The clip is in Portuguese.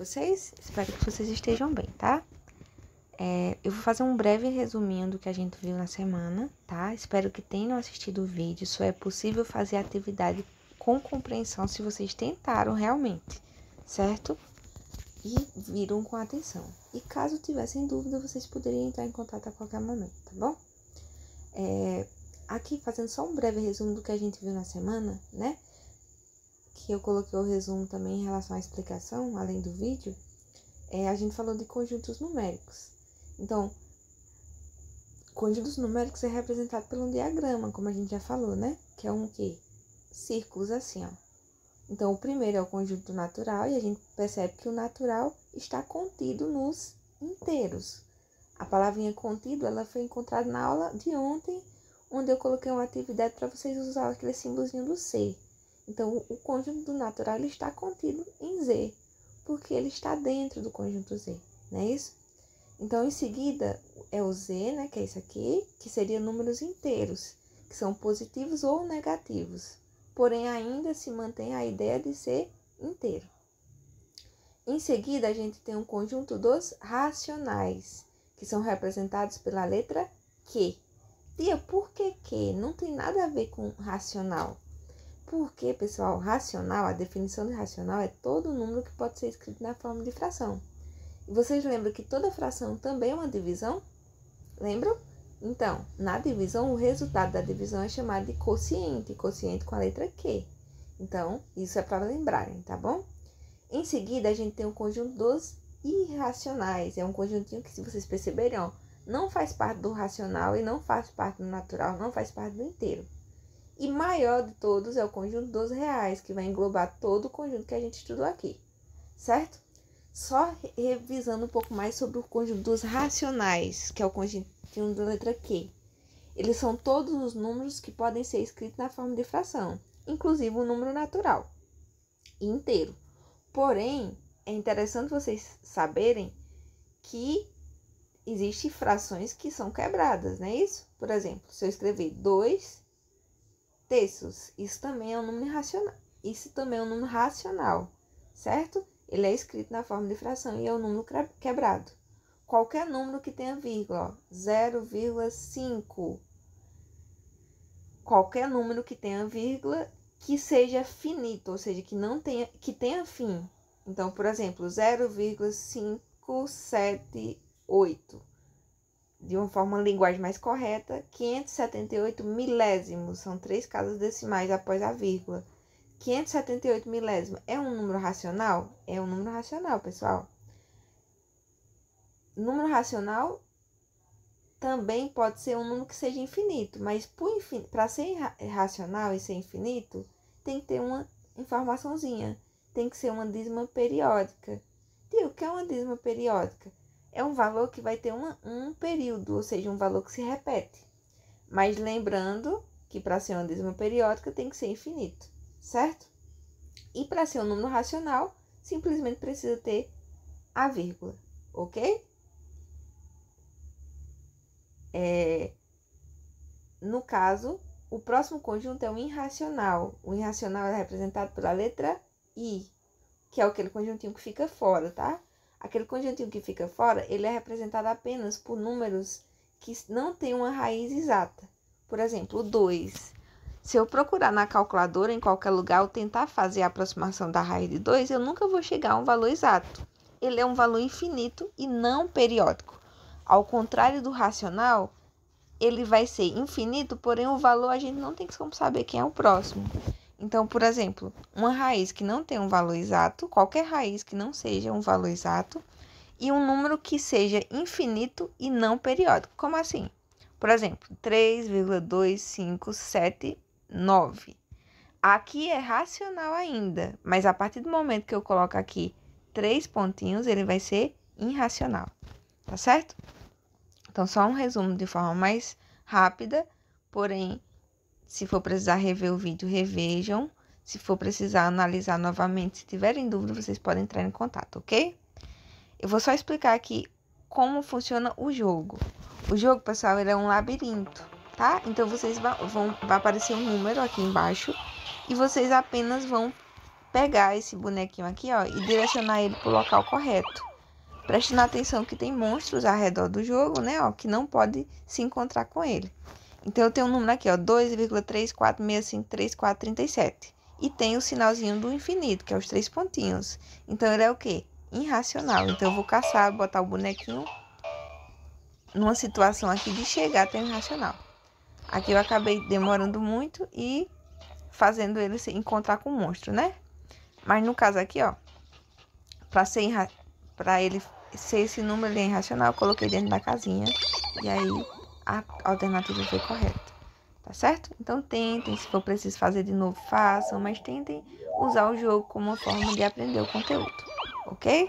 vocês? Espero que vocês estejam bem, tá? Eu vou fazer um breve resuminho do que a gente viu na semana, tá? Espero que tenham assistido o vídeo. Só é possível fazer a atividade com compreensão se vocês tentaram realmente, certo? E viram com atenção. E caso tivessem dúvida, vocês poderiam entrar em contato a qualquer momento, tá bom? Aqui, fazendo só um breve resumo do que a gente viu na semana, né? Que eu coloquei o resumo também em relação à explicação, além do vídeo. A gente falou de conjuntos numéricos. Então, conjuntos numéricos é representado por um diagrama, como a gente já falou, né? Que é um quê? Círculos assim, ó. Então, o primeiro é o conjunto natural, e a gente percebe que o natural está contido nos inteiros. A palavrinha contido, ela foi encontrada na aula de ontem, onde eu coloquei uma atividade para vocês usarem aquele símbolozinho do C. Então, o conjunto do natural ele está contido em Z, porque ele está dentro do conjunto Z, não é isso? Então, em seguida, é o Z, né, que é isso aqui, que seria números inteiros, que são positivos ou negativos, porém ainda se mantém a ideia de ser inteiro. Em seguida, a gente tem um conjunto dos racionais, que são representados pela letra Q. Tia, por que Q? Não tem nada a ver com racional. Porque, pessoal, racional, a definição de racional é todo número que pode ser escrito na forma de fração. E vocês lembram que toda fração também é uma divisão? Lembram? Então, na divisão, o resultado da divisão é chamado de quociente, quociente com a letra Q. Então, isso é para lembrarem, tá bom? Em seguida, a gente tem o conjunto dos irracionais. É um conjuntinho que, se vocês perceberem, ó, não faz parte do racional e não faz parte do natural, não faz parte do inteiro. E maior de todos é o conjunto dos reais, que vai englobar todo o conjunto que a gente estudou aqui, certo? Só revisando um pouco mais sobre o conjunto dos racionais, que é o conjuntinho da letra Q. Eles são todos os números que podem ser escritos na forma de fração, inclusive o número natural e inteiro. Porém, é interessante vocês saberem que existem frações que são quebradas, não é isso? Por exemplo, se eu escrever 2 terços, isso também é um número racional. Isso também é um número racional, certo? Ele é escrito na forma de fração e é um número quebrado. Qualquer número que tenha vírgula, 0,5. Qualquer número que tenha vírgula que seja finito, ou seja, que tenha fim. Então, por exemplo, 0,578. De uma forma linguagem mais correta, 578 milésimos, são 3 casas decimais após a vírgula. 578 milésimos é um número racional? É um número racional, pessoal. Número racional também pode ser um número que seja infinito, mas para ser racional e ser infinito, tem que ter uma informaçãozinha. Tem que ser uma dízima periódica. Tio, o que é uma dízima periódica? É um valor que vai ter um período, ou seja, um valor que se repete. Mas lembrando que para ser uma dízima periódica tem que ser infinito, certo? E para ser um número racional, simplesmente precisa ter a vírgula, ok? No caso, o próximo conjunto é o irracional. O irracional é representado pela letra I, que é aquele conjuntinho que fica fora, tá? Aquele conjuntinho que fica fora, ele é representado apenas por números que não têm uma raiz exata. Por exemplo, o 2. Se eu procurar na calculadora, em qualquer lugar, ou tentar fazer a aproximação da raiz de 2, eu nunca vou chegar a um valor exato. Ele é um valor infinito e não periódico. Ao contrário do racional, ele vai ser infinito, porém o valor a gente não tem como saber quem é o próximo. Então, por exemplo, uma raiz que não tem um valor exato, qualquer raiz que não seja um valor exato, e um número que seja infinito e não periódico. Como assim? Por exemplo, 3,2579. Aqui é racional ainda, mas a partir do momento que eu coloco aqui 3 pontinhos, ele vai ser irracional, tá certo? Então, só um resumo de forma mais rápida, porém, se for precisar rever o vídeo, revejam. Se for precisar analisar novamente, se tiverem dúvida, vocês podem entrar em contato, ok? Eu vou só explicar aqui como funciona o jogo. O jogo, pessoal, ele é um labirinto, tá? Então, vai aparecer um número aqui embaixo e vocês apenas vão pegar esse bonequinho aqui, ó, e direcionar ele pro local correto. Prestando atenção que tem monstros ao redor do jogo, né, ó, que não pode se encontrar com ele. Então, eu tenho um número aqui, ó, 2,34653437. E tem o sinalzinho do infinito, que é os 3 pontinhos. Então, ele é o quê? Irracional. Então, eu vou caçar, botar o bonequinho numa situação aqui de chegar até o irracional. Aqui eu acabei demorando muito e fazendo ele se encontrar com o monstro, né? Mas no caso aqui, ó, para ele ser esse número irracional, eu coloquei dentro da casinha. E aí a alternativa foi correta. Tá certo? Então tentem, se for preciso fazer de novo, façam, mas tentem usar o jogo como uma forma de aprender o conteúdo, ok?